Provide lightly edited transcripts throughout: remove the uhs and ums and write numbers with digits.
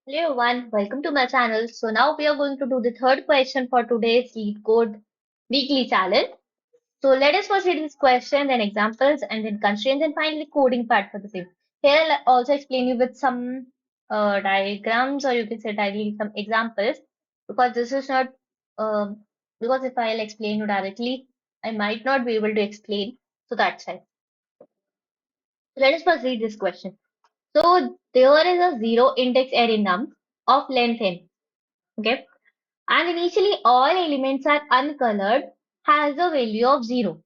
Hello everyone, welcome to my channel. So now we are going to do the third question for today's Leetcode weekly challenge. So let us first read this question, then examples, and then constraints, and finally coding part for the same. Here I'll also explain you with some diagrams, or you can say directly some examples, because this is not because if I'll explain you directly, I might not be able to explain. So that's why. So let us first read this question. So there is a zero index array num of length n. Okay, and initially all elements are uncolored, has a value of 0.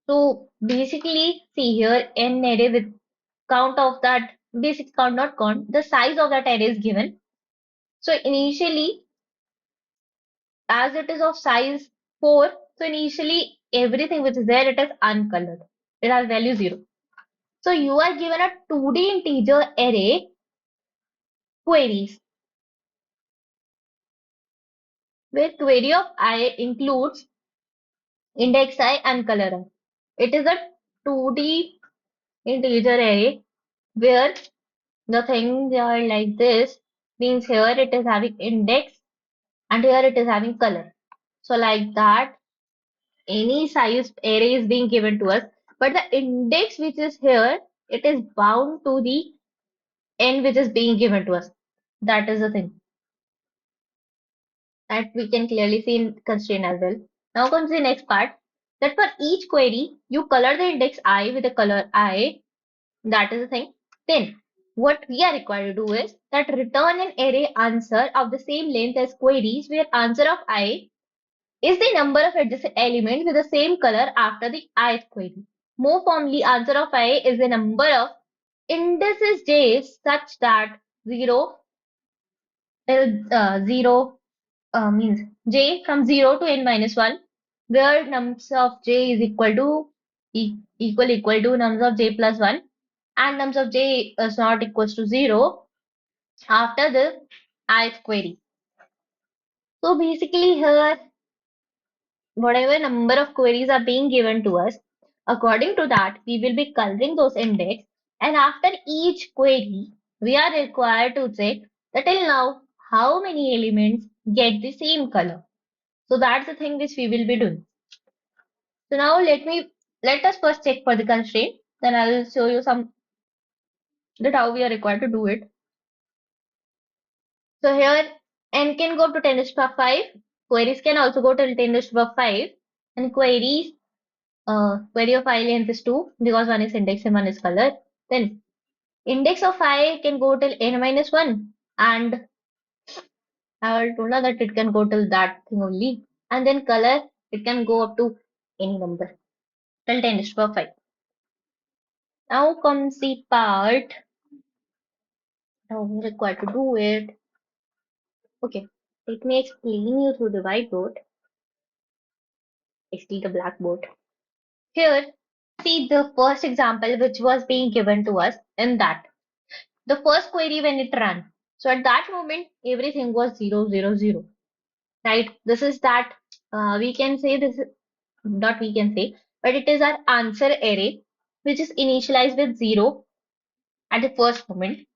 So basically, see here n array with count of that basic count, not count, the size of that array is given. So initially, as it is of size 4, so initially everything which is there, it is uncolored. It has value 0. So you are given a 2D integer array queries, where query of I includes index I and color I. It is a 2D integer array where the things are like this, means here it is having index and here it is having color. So like that, any size array is being given to us, but the index which is here, it is bound to the n which is being given to us. That is the thing that we can clearly see in constraint as well. Now comes the next part, that for each query you color the index I with the color I. That is the thing. Then what we are required to do is that return an array answer of the same length as queries where answer of I is the number of adjacent elements with the same color after the ith query. More formally, answer of I is the number of indices j such that 0 means j from 0 to n minus 1, where nums of j is equal to nums of j plus 1, and nums of j is not equals to 0 after the ith query. So basically here, whatever number of queries are being given to us, according to that, we will be coloring those index, and after each query, we are required to check that till now, how many elements get the same color. So that's the thing which we will be doing. So now let us first check for the constraint. Then I will show you some that how we are required to do it. So here n can go up to 10 to the power 5. Queries can also go till 10 to the power 5. And query of I length is 2 because one is index and one is color. Then index of I can go till n minus 1. And I told her that it can go till that thing only. And then color, it can go up to any number till 10 to the power 5. Now comes the part how we required to do it. Okay, let me explain you through the whiteboard, actually the blackboard. Here, see the first example which was being given to us in that. The first query when it ran. So at that moment, everything was 0, 0, 0. Right? This is that we can say this, not we can say, but it is our answer array, which is initialized with 0 at the first moment.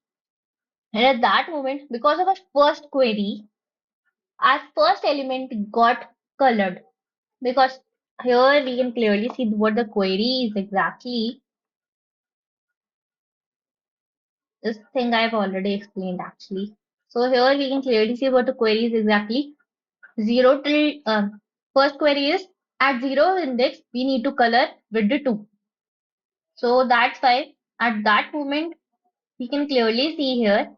And at that moment, because of our first query, our first element got colored. Because here we can clearly see what the query is exactly. This thing I've already explained actually. So here we can clearly see what the query is exactly. 0 till first query is at 0 index we need to color with the 2. So that's why at that moment we can clearly see here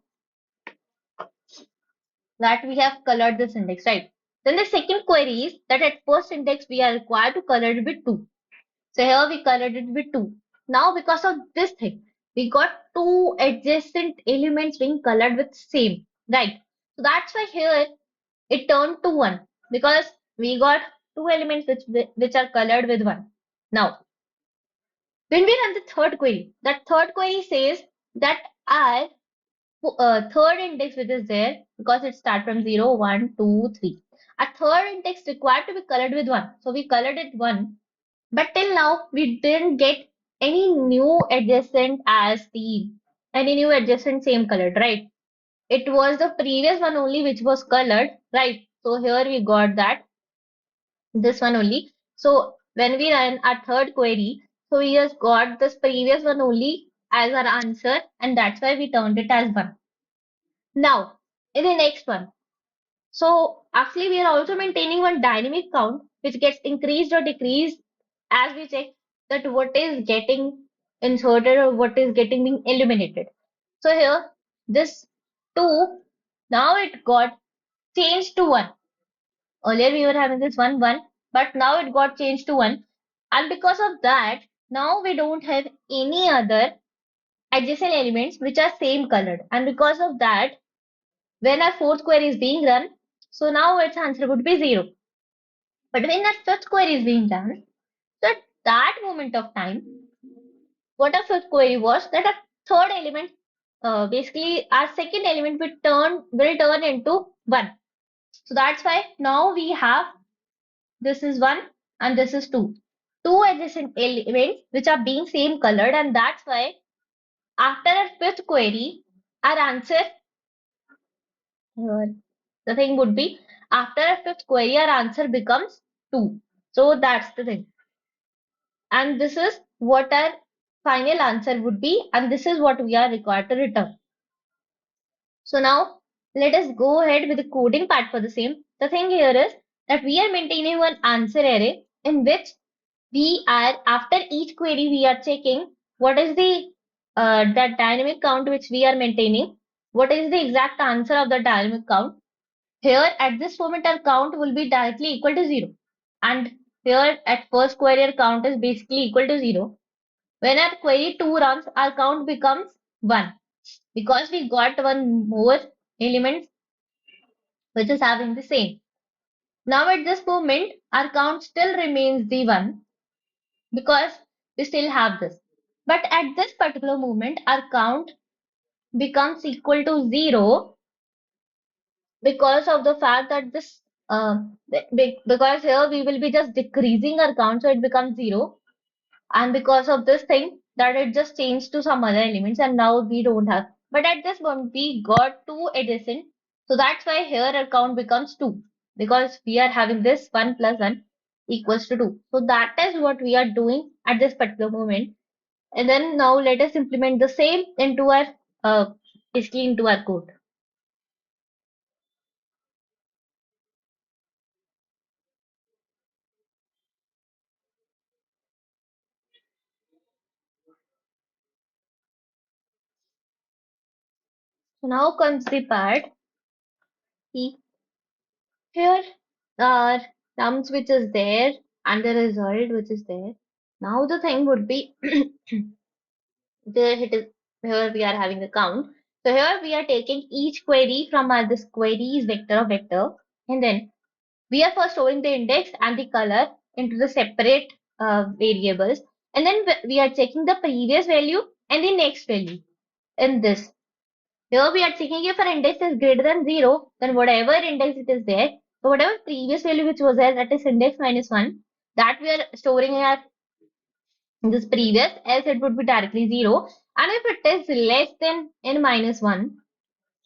that we have colored this index, right? Then the second query is that at first index we are required to color it with 2. So here we colored it with 2. Now because of this thing, we got two adjacent elements being colored with same, right? So that's why here it turned to 1 because we got two elements which are colored with 1. Now, when we run the third query, that third query says that our third index which is there because it starts from 0, 1, 2, 3. A third index required to be colored with 1. So we colored it 1. But till now, we didn't get any new adjacent as the any new adjacent same colored, right? it was the previous one only which was colored, right? So here we got that this one only. So when we run our third query, so we just got this previous one only as our answer, and that's why we turned it as 1. Now, in the next one, so actually we are also maintaining one dynamic count which gets increased or decreased as we check that what is getting inserted or what is getting being eliminated. So here this 2, now it got changed to 1. Earlier we were having this 1 1, but now it got changed to 1, and because of that now we don't have any other adjacent elements which are same colored, and because of that when our fourth query is being run, so now its answer would be 0. But when our fifth query is being done, so at that moment of time, what our fifth query was that a third element, basically our second element will turn into 1. So that's why now we have this is 1 and this is 2. Two adjacent elements which are being same colored, and that's why after our fifth query, our answer here the thing would be after a fifth query, our answer becomes 2. So that's the thing. And this is what our final answer would be, and this is what we are required to return. So now let us go ahead with the coding part for the same. The thing here is that we are maintaining one answer array in which we are, after each query, we are checking what is the that dynamic count which we are maintaining. What is the exact answer of the dynamic count? Here at this moment our count will be directly equal to 0, and here at first query our count is basically equal to 0. When our query 2 runs, our count becomes 1 because we got one more element which is having the same. Now at this moment our count still remains the 1 because we still have this. But at this particular moment our count becomes equal to 0 because of the fact that this because here we will be just decreasing our count, so it becomes 0, and because of this thing that it just changed to some other elements and now we don't have, but at this point we got 2 adjacent, so that's why here our count becomes 2 because we are having this 1 plus 1 equals to 2. So that is what we are doing at this particular moment, and then now let us implement the same into our basically into our code. So now comes the part. See, here are nums which is there and the result which is there. Now the thing would be there it is, here we are having a count. So here we are taking each query from our this queries vector, and then we are first storing the index and the color into the separate variables, and then we are checking the previous value and the next value in this. Here we are checking if our index is greater than 0, then whatever index it is there, so whatever previous value which was there, that is index minus 1, that we are storing at this previous, else it would be directly 0. And if it is less than n minus 1,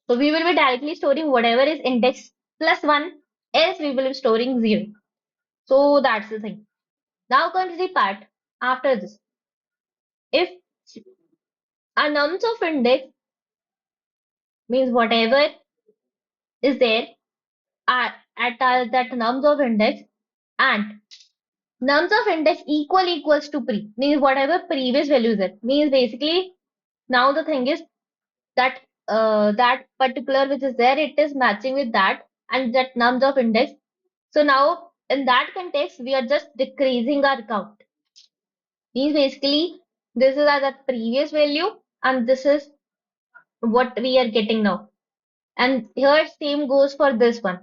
so we will be directly storing whatever is index plus 1, else we will be storing 0. So that's the thing. Now comes the part after this. If a nums of index means whatever is there at that nums of index, and nums of index equals to pre, means whatever previous values there, means basically now the thing is that that particular which is there, it is matching with that and that nums of index. So now in that context we are just decreasing our count, means basically this is at the previous value and this is what we are getting now, and here same goes for this one.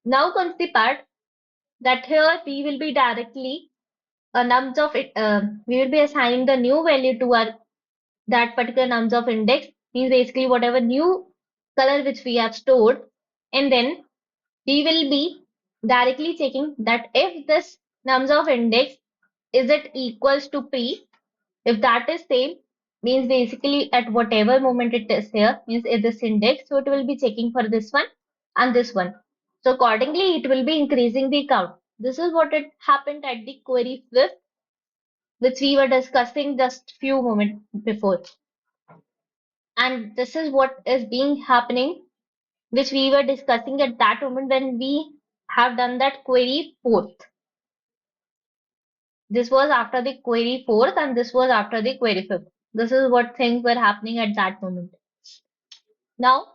Now comes the part that here we will be directly a nums of it, we will be assigning the new value to our that particular nums of index, means basically whatever new color which we have stored, and then we will be directly checking that if this nums of index is it equals to p, if that is same, means basically at whatever moment it is here, means it is index, so it will be checking for this one and this one. So accordingly, it will be increasing the count. This is what it happened at the query fifth, which we were discussing just few moments before. And this is what is being happening, which we were discussing at that moment when we have done that query fourth. This was after the query fourth and this was after the query fifth. This is what things were happening at that moment. Now,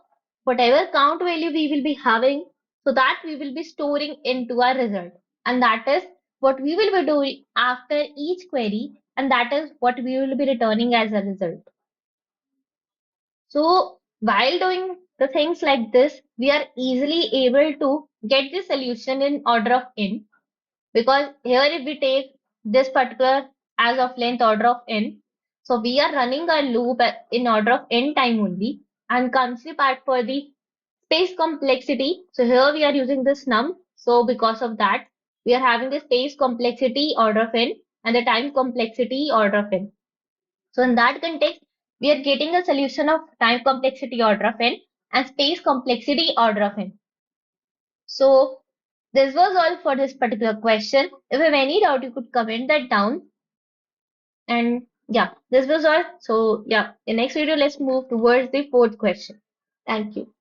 whatever count value we will be having, so that we will be storing into our result. And that is what we will be doing after each query, and that is what we will be returning as a result. So while doing the things like this, we are easily able to get the solution in order of n, because here if we take this particular as of length order of n, so we are running a loop in order of n time only, and comes the part for the space complexity. So here we are using this num. So because of that, we are having the space complexity order of n and the time complexity order of n. So in that context, we are getting a solution of time complexity order of n and space complexity order of n. So this was all for this particular question. If you have any doubt, you could comment that down. And yeah, this was all. So yeah, in next video, let's move towards the fourth question. Thank you.